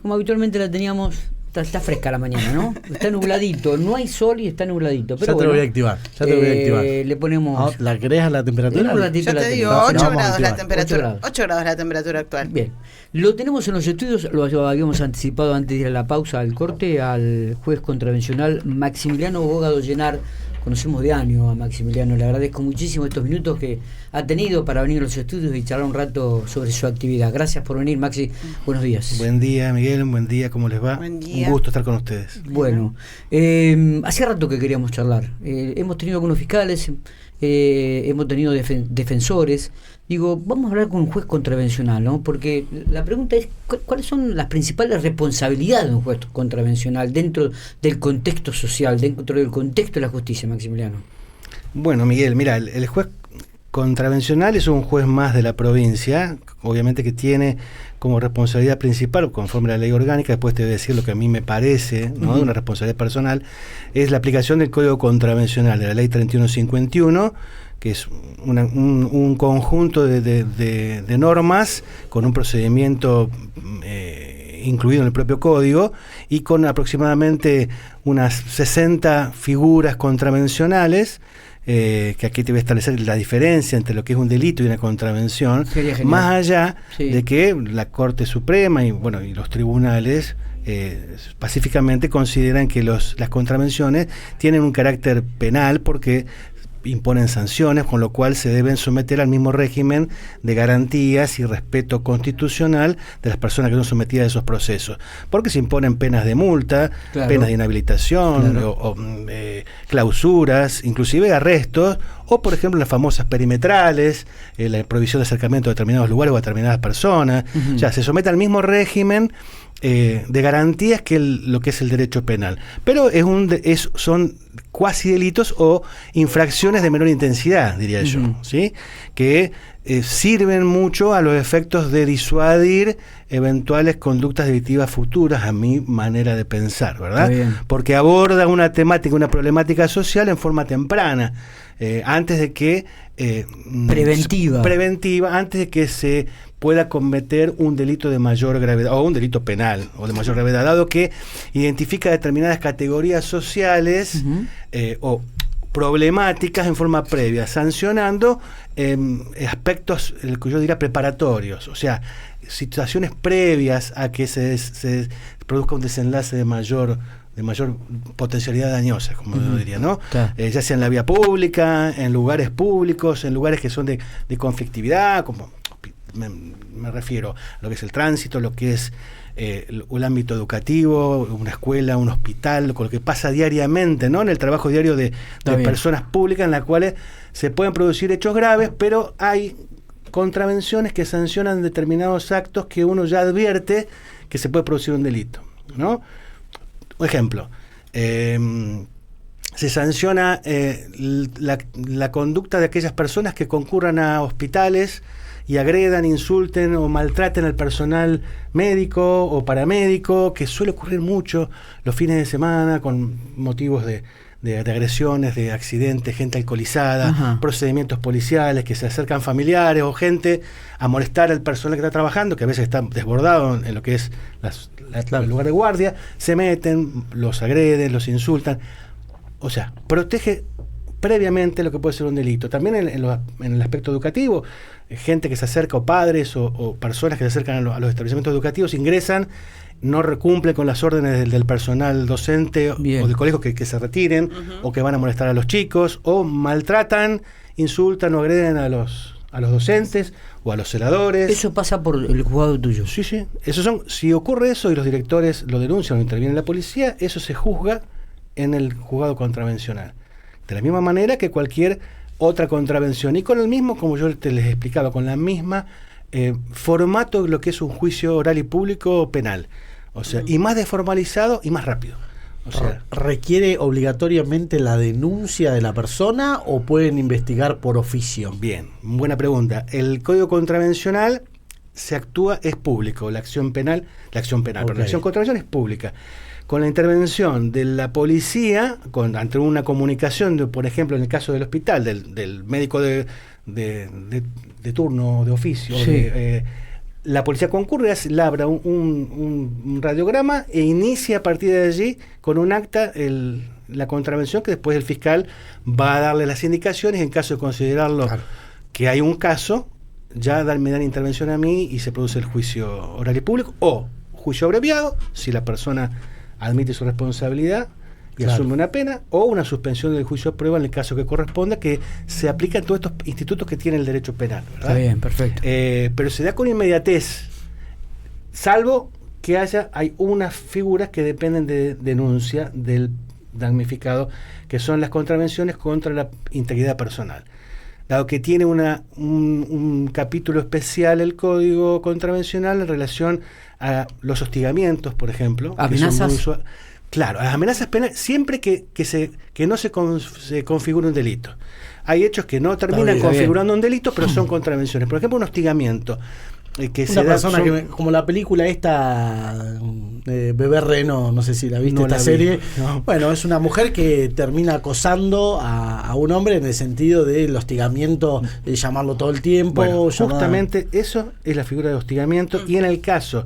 como habitualmente la teníamos. Está fresca la mañana, ¿no? Está nubladito, no hay sol y está nubladito. Pero ya te lo voy a activar. Le ponemos. ¿La querés a la temperatura? Ya te digo, 8 grados la temperatura. 8 grados la temperatura actual. Bien. Lo tenemos en los estudios, lo habíamos anticipado antes de ir a la pausa, al corte, al juez contravencional Maximiliano Bogado Llenar. Conocemos de años a Maximiliano, le agradezco muchísimo estos minutos que ha tenido para venir a los estudios y charlar un rato sobre su actividad. Gracias por venir, Maxi. Buenos días. Buen día, Miguel. Buen día, ¿cómo les va? Buen día. Un gusto estar con ustedes. Bueno, hacía rato que queríamos charlar. Hemos tenido algunos fiscales, hemos tenido defensores. Digo, vamos a hablar con un juez contravencional, ¿no? Porque la pregunta es, ¿cuáles son las principales responsabilidades de un juez contravencional dentro del contexto social, dentro del contexto de la justicia, Maximiliano? Bueno, Miguel, mira, el juez contravencional es un juez más de la provincia, obviamente que tiene como responsabilidad principal, conforme a la ley orgánica, después te voy a decir lo que a mí me parece, ¿no? De una responsabilidad personal, es la aplicación del Código Contravencional, de la ley 3151, que es un conjunto de normas con un procedimiento incluido en el propio código y con aproximadamente unas 60 figuras contravencionales, que aquí te voy a establecer la diferencia entre lo que es un delito y una contravención, más allá de que la Corte Suprema y los tribunales pacíficamente consideran que las contravenciones tienen un carácter penal porque imponen sanciones, con lo cual se deben someter al mismo régimen de garantías y respeto constitucional de las personas que son sometidas a esos procesos, porque se imponen penas de multa, penas de inhabilitación, o clausuras, inclusive arrestos, o por ejemplo las famosas perimetrales, la prohibición de acercamiento a determinados lugares o a determinadas personas. O sea, se somete al mismo régimen de garantías que lo que es el derecho penal, pero son cuasi delitos o infracciones de menor intensidad, diría yo, ¿sí? Que sirven mucho a los efectos de disuadir eventuales conductas delictivas futuras, a mi manera de pensar, ¿verdad? Porque aborda una temática, una problemática social en forma temprana, antes de que preventiva, antes de que se pueda cometer un delito de mayor gravedad o un delito penal o de mayor gravedad, dado que identifica determinadas categorías sociales o problemáticas en forma previa, sancionando aspectos, que yo diría preparatorios, o sea, situaciones previas a que se produzca un desenlace de mayor potencialidad dañosa, como yo diría, ¿no? Ya sea en la vía pública, en lugares públicos, en lugares que son de conflictividad, como me refiero a lo que es el tránsito, lo que es el ámbito educativo, una escuela, un hospital, con lo que pasa diariamente, ¿no? En el trabajo diario de personas públicas, en las cuales se pueden producir hechos graves, pero hay contravenciones que sancionan determinados actos que uno ya advierte que se puede producir un delito, ¿no? Por ejemplo, se sanciona la conducta de aquellas personas que concurran a hospitales y agredan, insulten o maltraten al personal médico o paramédico, que suele ocurrir mucho los fines de semana con motivos de agresiones, de accidentes, gente alcoholizada, procedimientos policiales, que se acercan familiares o gente a molestar al personal que está trabajando, que a veces está desbordado en lo que es el lugar de guardia, se meten, los agreden, los insultan. O sea, protege previamente lo que puede ser un delito. También en el aspecto educativo, gente que se acerca, o padres o personas que se acercan a los establecimientos educativos, ingresan, no cumplen con las órdenes del personal docente o del colegio que se retiren, o que van a molestar a los chicos, o maltratan, insultan o agreden a los docentes o a los celadores. Eso pasa por el juzgado tuyo. Sí. Si ocurre eso y los directores lo denuncian o interviene la policía, eso se juzga en el juzgado contravencional. De la misma manera que cualquier otra contravención. Y con el mismo, como yo les explicaba, con la misma formato de lo que es un juicio oral y público penal. O sea, y más desformalizado y más rápido. O sea, ¿requiere obligatoriamente la denuncia de la persona o pueden investigar por oficio? Bien, buena pregunta. El Código Contravencional es público, la acción penal, pero la acción contravencional es pública. Con la intervención de la policía, ante una comunicación, por ejemplo, en el caso del hospital, del médico de turno, de oficio, la policía concurre, labra un radiograma e inicia a partir de allí con un acta la contravención, que después el fiscal va a darle las indicaciones en caso de considerarlo que hay un caso, ya me dan intervención a mí y se produce el juicio oral y público o juicio abreviado, si la persona admite su responsabilidad y asume una pena, o una suspensión del juicio de prueba en el caso que corresponda, que se aplica en todos estos institutos que tienen el derecho penal, ¿verdad? Está bien, perfecto. Pero se da con inmediatez, salvo que hay unas figuras que dependen de denuncia del damnificado, que son las contravenciones contra la integridad personal. Dado que tiene un capítulo especial el Código Contravencional en relación a los hostigamientos, por ejemplo. ¿Amenazas? Claro, las amenazas penales, siempre que no se configure un delito. Hay hechos que no terminan configurando un delito, pero son contravenciones. Por ejemplo, un hostigamiento. Una persona como la película esta Bebé Reno, no sé si la viste, esta serie. No. Bueno, es una mujer que termina acosando a un hombre en el sentido del hostigamiento, de llamarlo todo el tiempo. Bueno, justamente eso es la figura de hostigamiento, y en el caso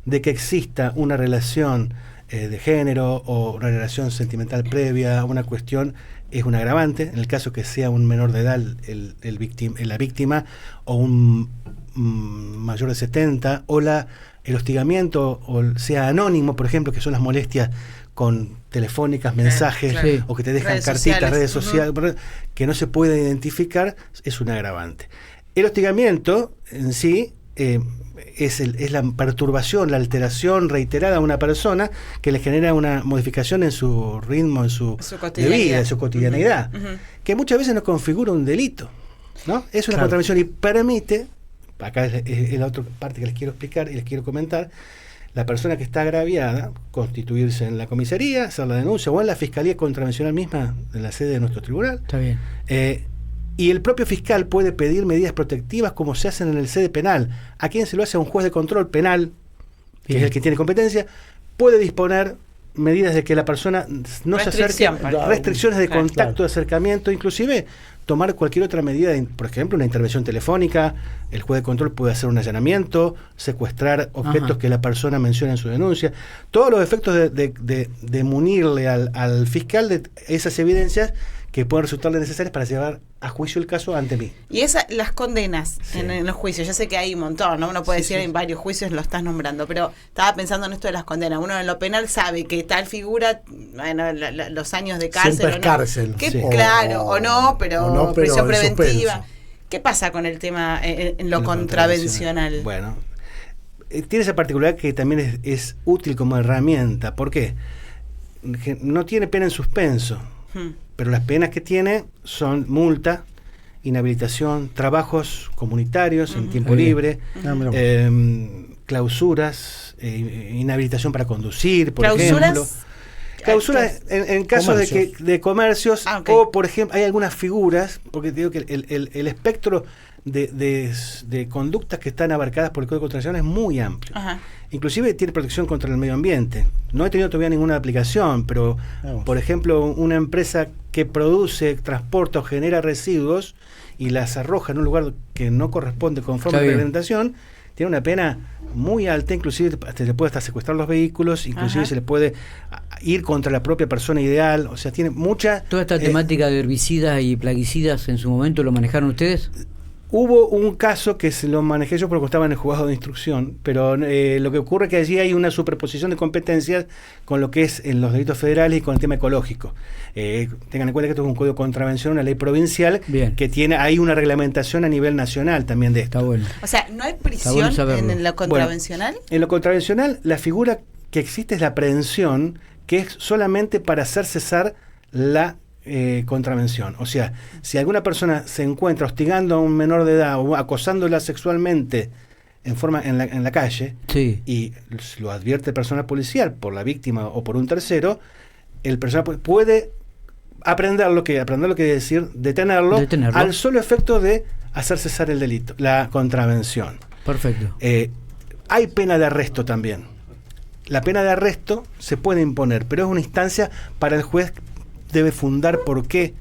de que exista una relación de género o una relación sentimental previa, una cuestión, es un agravante. En el caso que sea un menor de edad la víctima, o un mayor de 70, o el hostigamiento o sea anónimo, por ejemplo, que son las molestias con telefónicas, mensajes, o que te dejan cartitas, redes sociales, que no se puede identificar, es un agravante. El hostigamiento en sí es la perturbación, la alteración reiterada a una persona que le genera una modificación en su ritmo, en su vida, en su cotidianidad, que muchas veces no configura un delito, ¿no? Es una contravención y permite, acá es la otra parte que les quiero explicar y les quiero comentar, la persona que está agraviada, constituirse en la comisaría, hacer la denuncia, o en la fiscalía contravencional misma, en la sede de nuestro tribunal. Está bien. Y el propio fiscal puede pedir medidas protectivas como se hacen en el sede penal. ¿A quién se lo hace? A un juez de control penal, que es el que tiene competencia, puede disponer medidas de que la persona no se acerque, restricciones de contacto, de acercamiento, inclusive tomar cualquier otra medida, por ejemplo, una intervención telefónica. El juez de control puede hacer un allanamiento, secuestrar objetos que la persona menciona en su denuncia. Todos los efectos de munirle al fiscal de esas evidencias que pueden resultarle necesarias para llevar a juicio el caso ante mí. Y las condenas en los juicios, yo sé que hay un montón, ¿no? Uno puede decir en varios juicios lo estás nombrando, pero estaba pensando en esto de las condenas. Uno en lo penal sabe que tal figura, bueno, los años de cárcel. Siempre es cárcel. Claro, o no, pero prisión preventiva. Suspenso. ¿Qué pasa con el tema en lo contravencional? Bueno, tiene esa particularidad que también es útil como herramienta. ¿Por qué? No tiene pena en suspenso. Pero las penas que tiene son multa, inhabilitación, trabajos comunitarios en tiempo libre, clausuras, inhabilitación para conducir, por ejemplo. Clausuras en caso de comercios, o por ejemplo, hay algunas figuras, porque te digo que el espectro de conductas que están abarcadas por el Código Contravencional es muy amplio. Inclusive tiene protección contra el medio ambiente. No he tenido todavía ninguna aplicación, pero por ejemplo, una empresa que produce, transporta o genera residuos y las arroja en un lugar que no corresponde conforme a la reglamentación, tiene una pena muy alta, inclusive se le puede hasta secuestrar los vehículos, inclusive se le puede ir contra la propia persona ideal, o sea, tiene mucha... ¿Toda esta temática de herbicidas y plaguicidas en su momento lo manejaron ustedes? Hubo un caso que se lo manejé yo porque estaba en el juzgado de instrucción, pero lo que ocurre es que allí hay una superposición de competencias con lo que es en los delitos federales y con el tema ecológico. Tengan en cuenta que esto es un código de contravención, una ley provincial que hay una reglamentación a nivel nacional también de esto. Está bueno. O sea, ¿no hay prisión en lo contravencional? Bueno, en lo contravencional, la figura que existe es la aprehensión, que es solamente para hacer cesar la contravención. O sea, si alguna persona se encuentra hostigando a un menor de edad o acosándola sexualmente en la calle, y lo advierte el personal policial por la víctima o por un tercero, el personal puede aprender lo que quiere decir detenerlo al solo efecto de hacer cesar el delito, la contravención. Perfecto. Hay pena de arresto también. La pena de arresto se puede imponer, pero es una instancia para el juez. Debe fundar por qué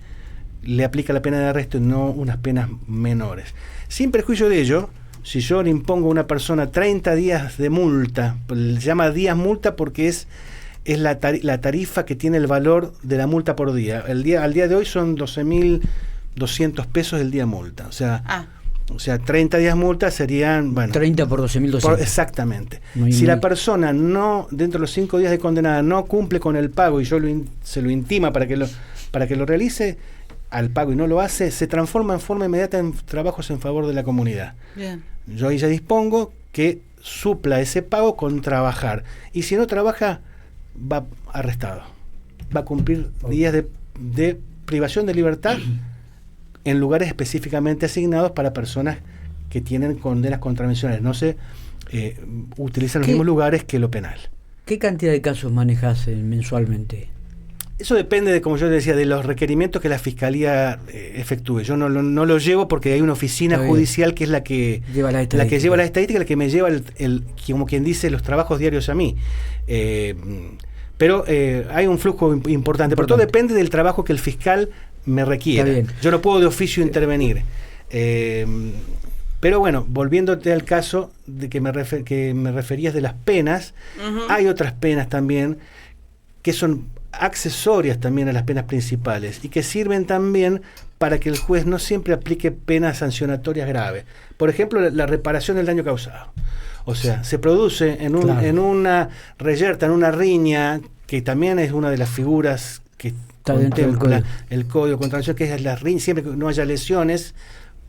le aplica la pena de arresto y no unas penas menores. Sin perjuicio de ello, si yo le impongo a una persona 30 días de multa, se llama días multa porque es la tarifa que tiene el valor de la multa por día. Al día de hoy son 12.200 pesos el día multa. O sea, 30 días multa serían... Bueno, 30 por 12.200. Exactamente. Si la persona no, dentro de los 5 días de condenada, no cumple con el pago y yo se lo intima para que lo realice al pago y no lo hace, se transforma en forma inmediata en trabajos en favor de la comunidad. Bien. Yo ahí ya dispongo que supla ese pago con trabajar. Y si no trabaja, va arrestado. Va a cumplir días de privación de libertad en lugares específicamente asignados para personas que tienen condenas contravencionales. No se utilizan los mismos lugares que lo penal. ¿Qué cantidad de casos manejas mensualmente? Eso depende de, como yo decía, de los requerimientos que la Fiscalía efectúe. Yo no lo llevo porque hay una oficina judicial que es la que lleva las estadísticas, la que me lleva como quien dice, los trabajos diarios a mí. Pero hay un flujo importante. Pero todo depende del trabajo que el fiscal me requiera. Yo no puedo de oficio intervenir. Pero bueno, volviéndote al caso de que me referías de las penas, hay otras penas también que son accesorias también a las penas principales y que sirven también para que el juez no siempre aplique penas sancionatorias graves. Por ejemplo, la reparación del daño causado. O sea, se produce en una reyerta, en una riña, que también es una de las figuras que contempla el Código contra la Nación, que es la riña, siempre que no haya lesiones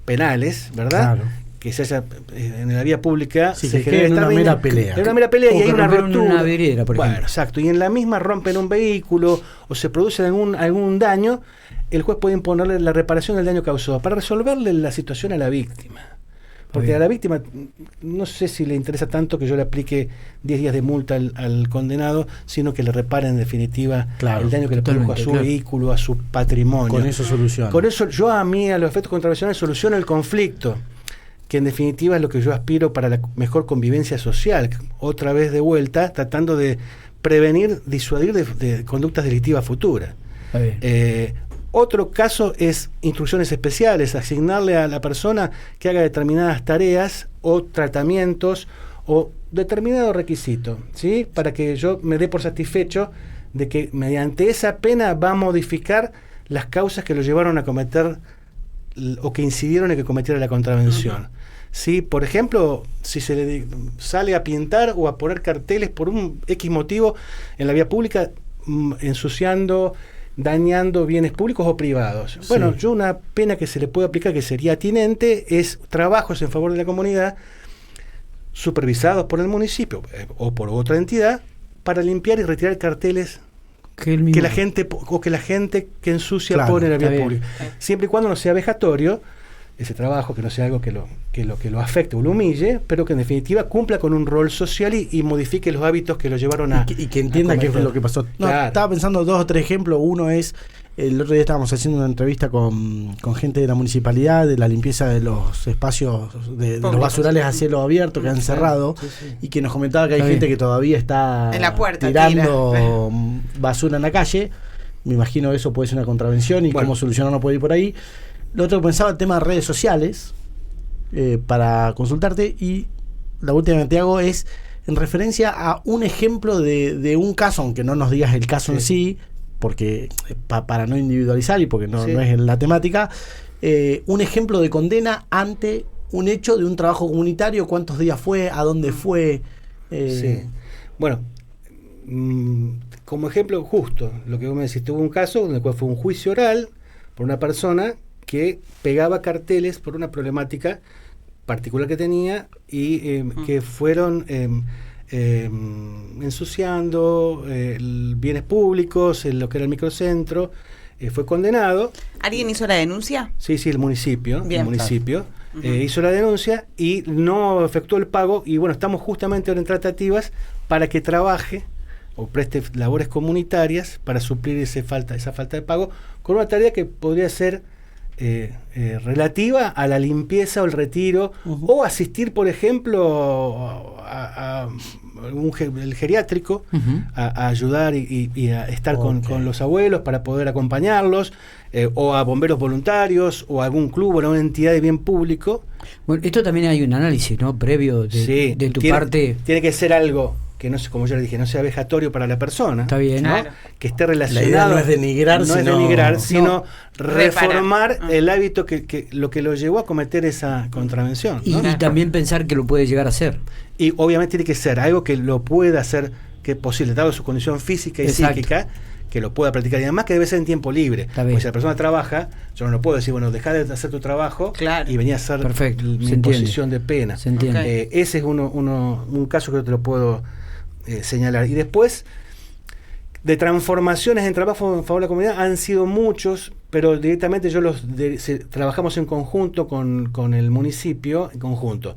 penales, ¿verdad? Claro. Que se haya en la vía pública, se genera una mera pelea. Es una mera pelea y hay una rotura. Una vidriera, por ejemplo. Exacto. Y en la misma rompen un vehículo o se produce algún daño, el juez puede imponerle la reparación del daño causado para resolverle la situación a la víctima. Porque a la víctima no sé si le interesa tanto que yo le aplique 10 días de multa al condenado, sino que le repare en definitiva el daño que le produjo a su vehículo, a su patrimonio. Con eso soluciona. Con eso yo a los efectos contravencionales soluciono el conflicto, que en definitiva es lo que yo aspiro para la mejor convivencia social, otra vez de vuelta, tratando de prevenir, disuadir de conductas delictivas futuras. Otro caso es instrucciones especiales, asignarle a la persona que haga determinadas tareas o tratamientos o determinado requisito, ¿sí? Para que yo me dé por satisfecho de que mediante esa pena va a modificar las causas que lo llevaron a cometer o que incidieron en que cometiera la contravención. ¿Sí? Por ejemplo, si se le sale a pintar o a poner carteles por un X motivo en la vía pública, ensuciando, dañando bienes públicos o privados. Bueno, yo una pena que se le puede aplicar, que sería atinente, es trabajos en favor de la comunidad, supervisados por el municipio o por otra entidad, para limpiar y retirar carteles que la gente que ensucia pone en la vía pública. Siempre y cuando no sea vejatorio ese trabajo, que no sea algo que lo afecte o lo humille, pero que en definitiva cumpla con un rol social y modifique los hábitos que lo llevaron a... Y que entienda qué fue lo que pasó. Estaba pensando 2 o 3 ejemplos. Uno es, el otro día estábamos haciendo una entrevista con gente de la municipalidad, de la limpieza de los espacios, de los basurales a cielo abierto que han cerrado, y que nos comentaba que hay gente que todavía está en la puerta, tirando basura en la calle. Me imagino eso puede ser una contravención y cómo solucionarlo puede ir por ahí. Lo otro que pensaba, el tema de redes sociales, para consultarte, y la última que te hago es en referencia a un ejemplo de un caso, aunque no nos digas el caso en sí, porque para no individualizar y porque no es la temática, un ejemplo de condena ante un hecho de un trabajo comunitario, cuántos días fue, a dónde fue. Bueno, como ejemplo justo, lo que vos me decís, tuvo un caso en el cual fue un juicio oral por una persona que pegaba carteles por una problemática particular que tenía y que fueron ensuciando bienes públicos, lo que era el microcentro. Fue condenado. ¿Alguien hizo la denuncia? Sí, el municipio. Bien, el municipio hizo la denuncia y no efectuó el pago. Y bueno, estamos justamente ahora en tratativas para que trabaje o preste labores comunitarias para suplir esa falta de pago con una tarea que podría ser relativa a la limpieza o el retiro, o asistir, por ejemplo, el geriátrico, a ayudar y a estar con los abuelos para poder acompañarlos, o a bomberos voluntarios, o a algún club o a una entidad de bien público. Bueno, esto también hay un análisis, ¿no?, previo de tu parte. Tiene que ser algo que no sé, como yo le dije, no sea vejatorio para la persona. Está bien, ¿no? claro. Que esté relacionado. La idea no es denigrar, sino reformar el hábito que lo llevó a cometer esa contravención, ¿no? Y también pensar que lo puede llegar a hacer. Y obviamente tiene que ser algo que lo pueda hacer, que es posible, dado su condición física y psíquica, que lo pueda practicar, y además que debe ser en tiempo libre. Porque si la persona trabaja, yo no lo puedo decir, bueno, dejá de hacer tu trabajo y venía a hacer mi imposición de pena. Se entiende. Ese es un caso que te lo puedo señalar. Y después, de transformaciones en trabajo en favor de la comunidad, han sido muchos, pero directamente trabajamos en conjunto con el municipio, en conjunto.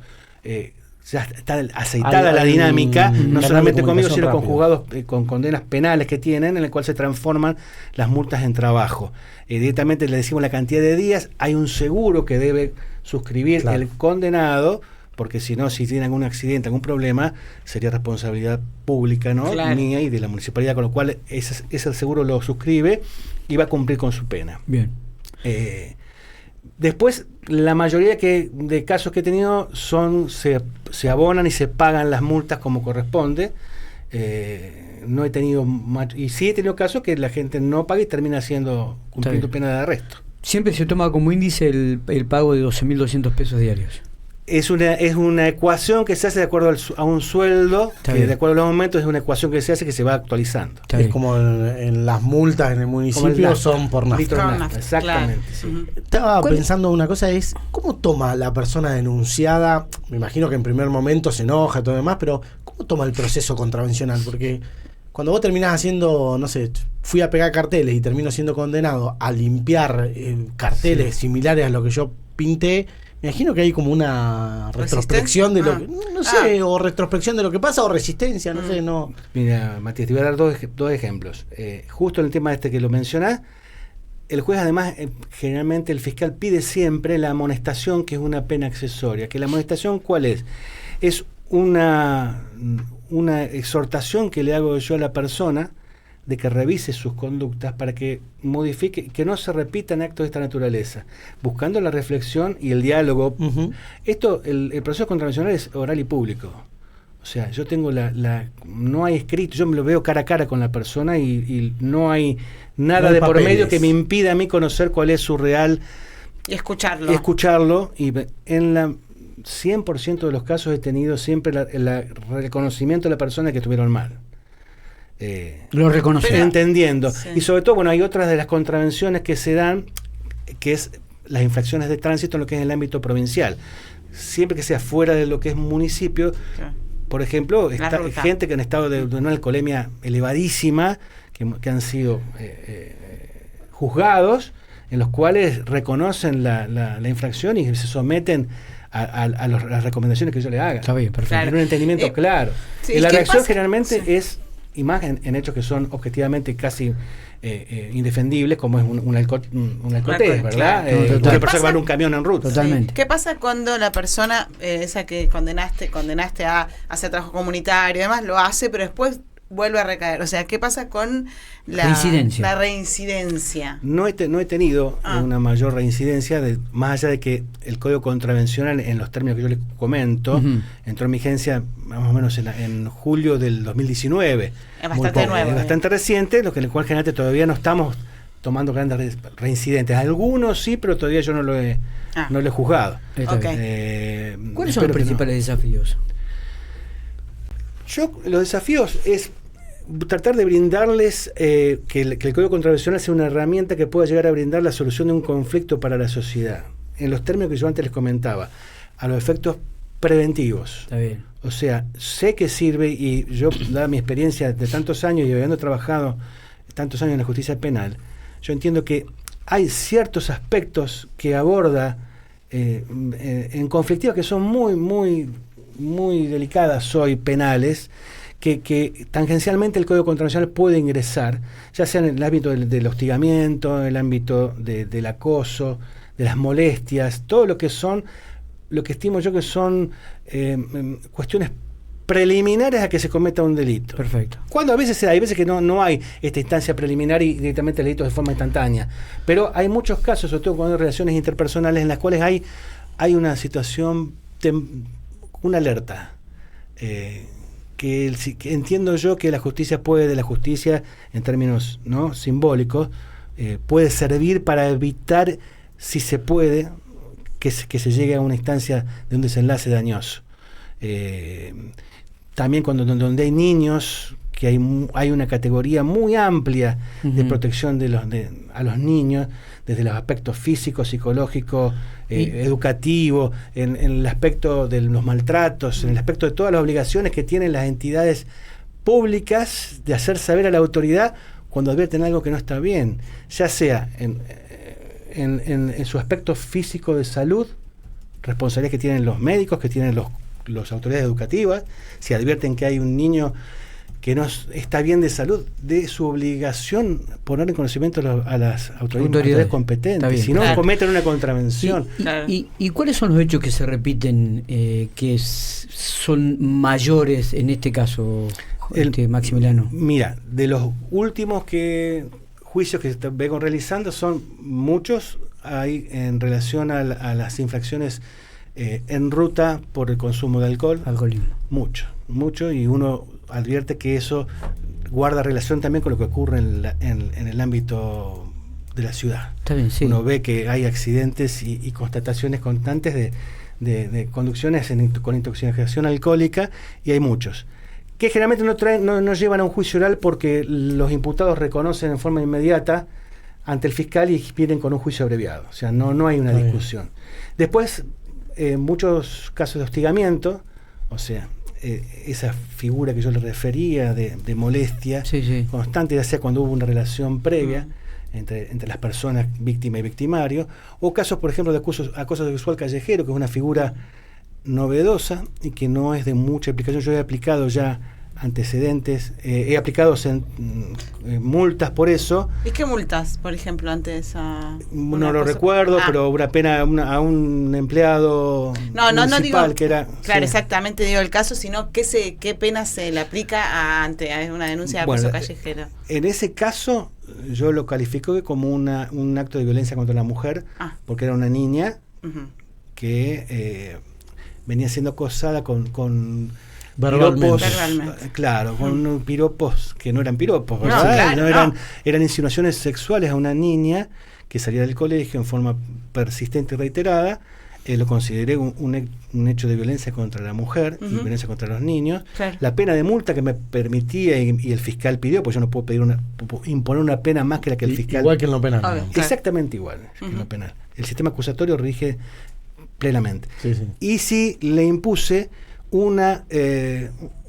Ya está aceitada la dinámica, no solamente conmigo, sino con juzgados con condenas penales que tienen, en el cual se transforman las multas en trabajo. Directamente le decimos la cantidad de días, hay un seguro que debe suscribir el condenado, porque si no, si tiene algún accidente, algún problema, sería responsabilidad pública, ¿no? Mía y de la municipalidad, con lo cual ese seguro lo suscribe y va a cumplir con su pena. Bien. Después, la mayoría de casos que he tenido se abonan y se pagan las multas como corresponde. No he tenido y sí he tenido casos que la gente no paga y termina cumpliendo pena de arresto. Siempre se toma como índice el pago de 12.200 pesos diarios. Es una ecuación que se hace de acuerdo a un sueldo, que de acuerdo a los momentos es una ecuación que se hace que se va actualizando. Es como en las multas en el municipio son por nafta. Exactamente. Sí. Estaba pensando una cosa, es ¿cómo toma la persona denunciada? Me imagino que en primer momento se enoja y todo demás, pero ¿cómo toma el proceso contravencional? Porque cuando vos terminás haciendo, no sé, fui a pegar carteles y termino siendo condenado a limpiar carteles similares a lo que yo pinté, me imagino que hay como una retrospección de lo que, no sé, o retrospección de lo que pasa, o resistencia, no sé, no. Mira, Matías, te voy a dar dos ejemplos. Justo en el tema que lo mencionás, el juez además, generalmente el fiscal pide siempre la amonestación, que es una pena accesoria. ¿Que la amonestación cuál es? Es una exhortación que le hago yo a la persona de que revise sus conductas para que modifique, que no se repitan actos de esta naturaleza, buscando la reflexión y el diálogo. El proceso contravencional es oral y público. O sea, yo tengo no hay escrito, yo me lo veo cara a cara con la persona y no hay nada de por medio que me impida a mí conocer cuál es su real... Y escucharlo. Y en la 100% de los casos he tenido siempre el reconocimiento de la persona que estuvieron mal. Lo reconocen. Entendiendo. Sí. Y sobre todo, hay otras de las contravenciones que se dan, que es las infracciones de tránsito en lo que es el ámbito provincial. Siempre que sea fuera de lo que es municipio, por ejemplo, gente que en estado de una alcoholemia elevadísima, que han sido juzgados, en los cuales reconocen la infracción y se someten a las recomendaciones que yo le haga. Está bien, perfecto. En un entendimiento claro. Sí, y la reacción generalmente es... y más en hechos que son objetivamente casi indefendibles, como es un alcoholés, ¿verdad? Una persona que va en un camión en ruta. Totalmente. ¿Qué pasa cuando la persona, esa que condenaste a hacer trabajo comunitario y demás, lo hace, pero después vuelve a recaer? O sea, ¿qué pasa con la reincidencia? No he tenido una mayor reincidencia, más allá de que el Código Contravencional, en los términos que yo les comento, entró en vigencia más o menos en julio del 2019. Es bastante nuevo. Es bastante reciente, lo que en el cual generalmente todavía no estamos tomando grandes reincidentes. Algunos sí, pero todavía yo no lo he juzgado. ¿Cuáles son los principales desafíos? Los desafíos es tratar de brindarles que el Código Contravencional sea una herramienta que pueda llegar a brindar la solución de un conflicto para la sociedad, en los términos que yo antes les comentaba, a los efectos preventivos. Está bien. O sea, sé que sirve, y yo, dada mi experiencia de tantos años y habiendo trabajado tantos años en la justicia penal, yo entiendo que hay ciertos aspectos que aborda en conflictivas que son muy, muy, muy delicadas hoy, penales, que tangencialmente el Código Contravencional puede ingresar, ya sea en el ámbito del hostigamiento, en el ámbito del acoso, las molestias, todo lo que estimo yo que son cuestiones preliminares a que se cometa un delito. Perfecto. Cuando hay veces que no hay esta instancia preliminar y directamente el delito de forma instantánea. Pero hay muchos casos, sobre todo cuando hay relaciones interpersonales, en las cuales hay una situación, una alerta. Que entiendo yo que la justicia en términos no simbólicos, puede servir para evitar, si se puede, que se llegue a una instancia de un desenlace dañoso. También donde hay niños, que hay una categoría muy amplia de protección a los niños, desde los aspectos físicos, psicológicos, educativos, en el aspecto de los maltratos, en el aspecto de todas las obligaciones que tienen las entidades públicas de hacer saber a la autoridad cuando advierten algo que no está bien, ya sea en su aspecto físico de salud, responsabilidad que tienen los médicos, que tienen las autoridades educativas, si advierten que hay un niño que no está bien de salud, de su obligación poner en conocimiento a las autoridades competentes, si no cometen una contravención. ¿Y cuáles son los hechos que se repiten, que son mayores en este caso, Maximiliano? Mira, de los últimos juicios que vengo realizando son muchos, hay en relación a las infracciones en ruta por el consumo de alcoholismo. Mucho, y uno advierte que eso guarda relación también con lo que ocurre en el ámbito de la ciudad. Está bien, sí. Uno ve que hay accidentes y constataciones constantes de conducciones con intoxicación alcohólica, y hay muchos que generalmente no llevan a un juicio oral porque los imputados reconocen en forma inmediata ante el fiscal y vienen con un juicio abreviado, o sea, no hay una discusión. Después, muchos casos de hostigamiento, o sea, esa figura que yo le refería de molestia constante, ya sea cuando hubo una relación previa entre las personas víctima y victimario, o casos, por ejemplo, de acoso sexual callejero, que es una figura novedosa y que no es de mucha aplicación. Yo he aplicado ya antecedentes, he aplicado multas por eso. ¿Y qué multas, por ejemplo, antes? No lo recuerdo, pero una pena a un empleado no digo, que era... Claro, exactamente digo el caso, sino qué pena se le aplica ante una denuncia de acoso callejero. En ese caso, yo lo califico como un acto de violencia contra la mujer, porque era una niña que venía siendo acosada con piropos, claro, con piropos que no eran piropos, ¿verdad? Eran insinuaciones sexuales a una niña que salía del colegio en forma persistente y reiterada. Lo consideré un hecho de violencia contra la mujer y violencia contra los niños. Claro. La pena de multa que me permitía y el fiscal pidió, pues yo no puedo imponer una pena más que la que el fiscal. Igual que en lo penal. Exactamente igual que en lo penal. El sistema acusatorio rige plenamente. Y sí le impuse una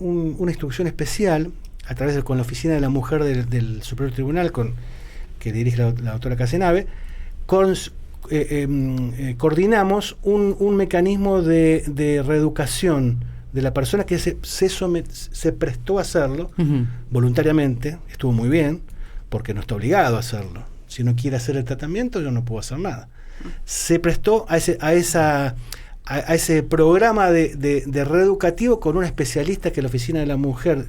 instrucción especial a través con la oficina de la mujer del Superior Tribunal, que dirige la doctora Casenave, coordinamos un mecanismo de reeducación de la persona que se prestó a hacerlo voluntariamente. Estuvo muy bien, porque no está obligado a hacerlo. Si no quiere hacer el tratamiento, yo no puedo hacer nada. Se prestó a ese programa de reeducativo con un especialista que la oficina de la mujer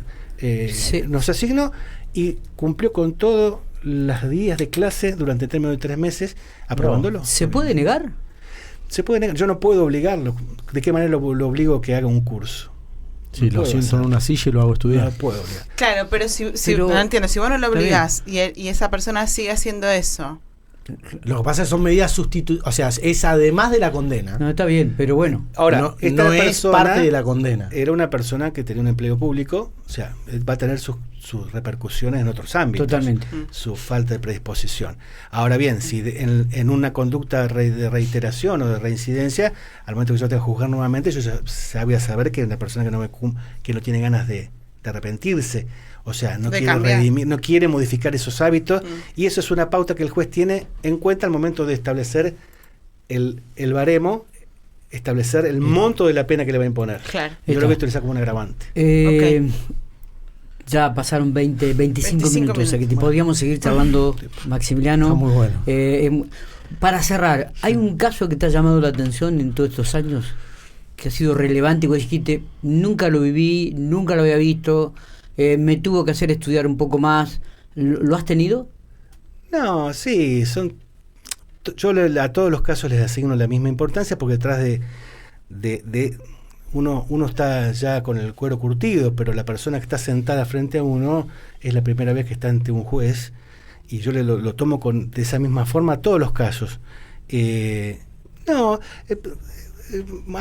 nos asignó, y cumplió con todos los días de clase durante el término de 3 meses, aprobándolo. ¿Se puede negar? Se puede negar. Yo no puedo obligarlo. ¿De qué manera lo obligo a que haga un curso? Sí, lo siento en una silla y lo hago estudiar. No puedo obligar. Claro, pero no entiendo, si vos no lo obligás y esa persona sigue haciendo eso. Lo que pasa es que son medidas sustitutivas, o sea, es además de la condena. No, está bien, pero bueno. Ahora, no es parte de la condena. Era una persona que tenía un empleo público, o sea, va a tener sus repercusiones en otros ámbitos. Totalmente. Su falta de predisposición. Ahora bien, si en una conducta de reiteración o de reincidencia, al momento que yo tenga que juzgar nuevamente, yo ya sabía saber que es una persona que no tiene ganas de arrepentirse. O sea, no quiere redimir, no quiere modificar esos hábitos, y eso es una pauta que el juez tiene en cuenta al momento de establecer el baremo, establecer el monto de la pena que le va a imponer. Claro. Yo creo que esto le saca como un agravante. Ya pasaron 25 minutos, o sea que podríamos seguir charlando, Maximiliano. Está muy bueno. Para cerrar, ¿hay un caso que te ha llamado la atención en todos estos años? Que ha sido relevante y vos dijiste, nunca lo viví, nunca lo había visto, me tuvo que hacer estudiar un poco más. ¿Lo has tenido? No, sí, yo a todos los casos les asigno la misma importancia porque detrás de uno está ya con el cuero curtido, pero la persona que está sentada frente a uno es la primera vez que está ante un juez, y yo lo tomo de esa misma forma a todos los casos. Ha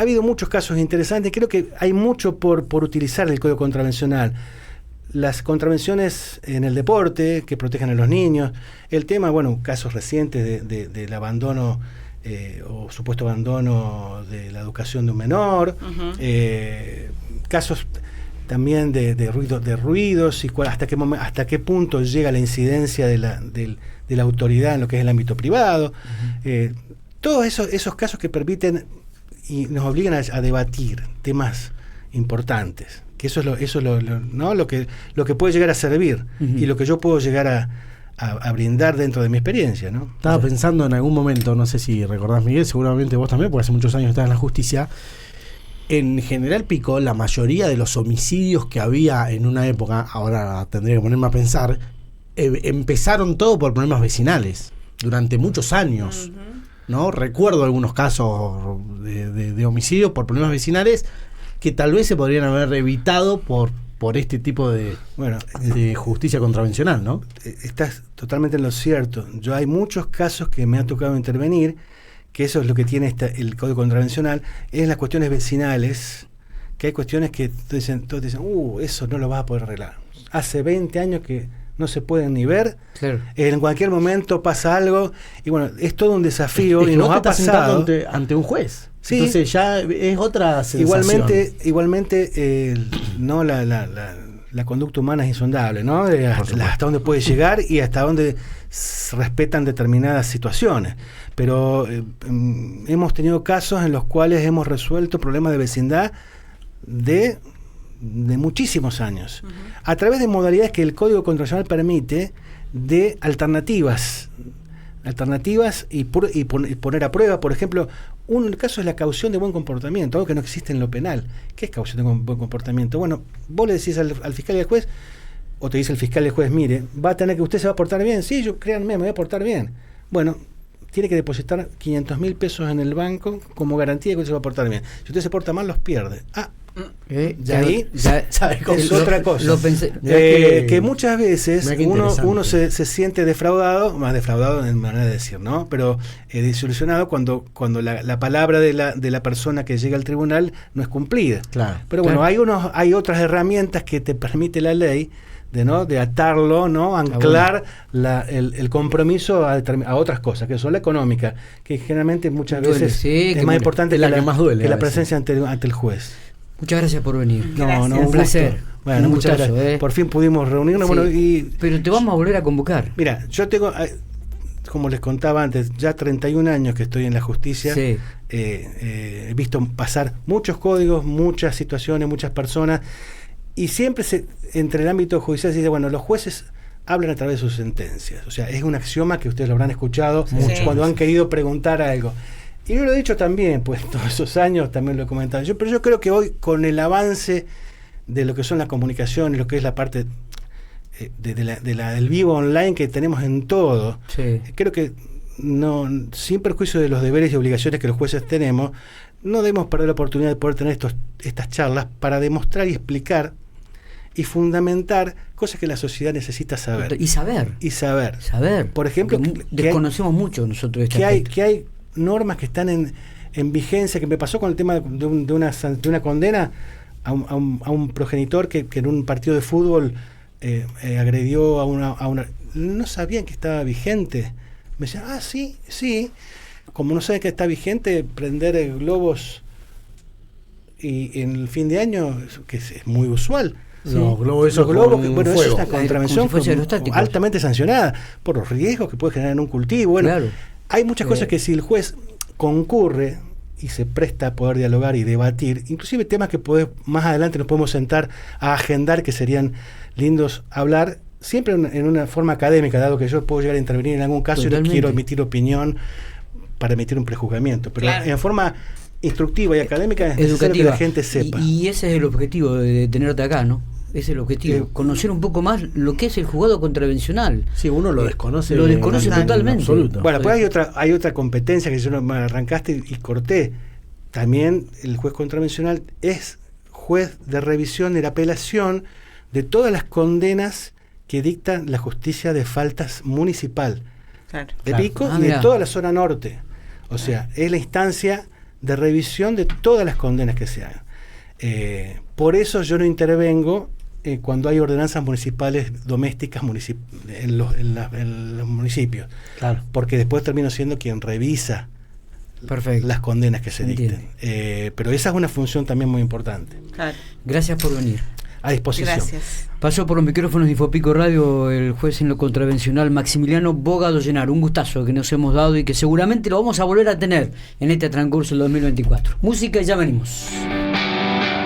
habido muchos casos interesantes. Creo que hay mucho por utilizar el código contravencional. Las contravenciones en el deporte que protegen a los niños, el tema, casos recientes del abandono o supuesto abandono de la educación de un menor, casos también de ruidos y hasta qué punto llega la incidencia de la autoridad en lo que es el ámbito privado. Todos esos casos que permiten y nos obligan a debatir temas importantes, que eso es lo que puede llegar a servir y lo que yo puedo llegar a brindar dentro de mi experiencia, ¿no? Estaba pensando en algún momento, no sé si recordás, Miguel, seguramente vos también, porque hace muchos años estás en la justicia. En General Pico, la mayoría de los homicidios que había en una época, ahora tendría que ponerme a pensar, empezaron todo por problemas vecinales, durante muchos años, ¿no? Recuerdo algunos casos de homicidio por problemas vecinales que tal vez se podrían haber evitado por este tipo de justicia contravencional, ¿no? Estás totalmente en lo cierto. Hay muchos casos que me ha tocado intervenir, que eso es lo que tiene el Código Contravencional, es las cuestiones vecinales, que hay cuestiones que todos dicen, eso no lo vas a poder arreglar. Hace 20 años que no se pueden ni ver, claro. En cualquier momento pasa algo, y es todo un desafío, y nos ha pasado ante un juez. Sí. Entonces ya es otra sensación. Igualmente no la conducta humana es insondable, ¿no? Hasta dónde puede llegar y hasta dónde respetan determinadas situaciones. Pero hemos tenido casos en los cuales hemos resuelto problemas de vecindad de muchísimos años, a través de modalidades que el Código Contravencional permite, de alternativas y poner a prueba. Por ejemplo, un caso es la caución de buen comportamiento, algo que no existe en lo penal. ¿Qué es caución de buen comportamiento? Vos le decís al fiscal y al juez, o te dice el fiscal y el juez, mire, va a tener que usted se va a portar bien. Sí, créanme, me voy a portar bien. Tiene que depositar 500.000 pesos en el banco como garantía de que usted se va a portar bien. Si usted se porta mal, los pierde. Es otra cosa. Lo pensé. Que muchas veces uno se siente defraudado, más defraudado en manera de decir, ¿no? Pero desilusionado cuando la palabra de la persona que llega al tribunal no es cumplida. Claro, pero hay otras herramientas que te permite la ley de atarlo, ¿no? Anclar el compromiso a otras cosas, que son la económica, que generalmente muchas veces es más importante que la presencia ante el juez. Muchas gracias por venir. Un placer. Bueno, muchas gracias. Por fin pudimos reunirnos. Pero te vamos a volver a convocar. Mira, yo tengo, como les contaba antes, ya 31 años que estoy en la justicia. Sí. He visto pasar muchos códigos, muchas situaciones, muchas personas. Y siempre entre el ámbito judicial se dice, los jueces hablan a través de sus sentencias. O sea, es un axioma que ustedes lo habrán escuchado cuando han querido preguntar algo. Y yo lo he dicho también, pues todos esos años también lo he comentado. Pero yo creo que hoy, con el avance de lo que son las comunicaciones, lo que es la parte del vivo online que tenemos en todo, creo que sin perjuicio de los deberes y obligaciones que los jueces tenemos, no debemos perder la oportunidad de poder tener estas charlas para demostrar y explicar y fundamentar cosas que la sociedad necesita saber. Y saber. Por ejemplo, desconocemos mucho nosotros que hay normas que están en vigencia, que me pasó con el tema de una condena a un progenitor que en un partido de fútbol agredió a una. No sabían que estaba vigente. Me decían, sí. Como no saben que está vigente, prender globos y en el fin de año, que es muy usual. Los globos, eso es una contravención altamente sancionada por los riesgos que puede generar en un cultivo. Claro. Hay muchas cosas que si el juez concurre y se presta a poder dialogar y debatir, inclusive temas que más adelante nos podemos sentar a agendar, que serían lindos hablar, siempre en una forma académica, dado que yo puedo llegar a intervenir en algún caso. Totalmente. Y no quiero emitir opinión para emitir un prejuzgamiento, pero claro, en forma instructiva y académica es necesario que la gente sepa. Y ese es el objetivo de tenerte acá, ¿no? Ese es el objetivo, conocer un poco más lo que es el juzgado contravencional. Sí, uno lo desconoce. Lo desconoce totalmente. Absoluto. Bueno, pues hay otra competencia que yo no me arrancaste y corté. También el juez contravencional es juez de revisión y de apelación de todas las condenas que dicta la justicia de faltas municipal. Claro. De Pico y de toda la zona norte. O sea, es la instancia de revisión de todas las condenas que se hagan. Por eso yo no intervengo cuando hay ordenanzas municipales domésticas en los municipios. Claro. Porque después termino siendo quien revisa las condenas que se dicten. Pero esa es una función también muy importante. Claro. Gracias por venir. A disposición. Gracias. Pasó por los micrófonos de Infopico Radio el juez en lo contravencional Maximiliano Bogado Llenaro. Un gustazo que nos hemos dado y que seguramente lo vamos a volver a tener en este transcurso del 2024. Música y ya venimos.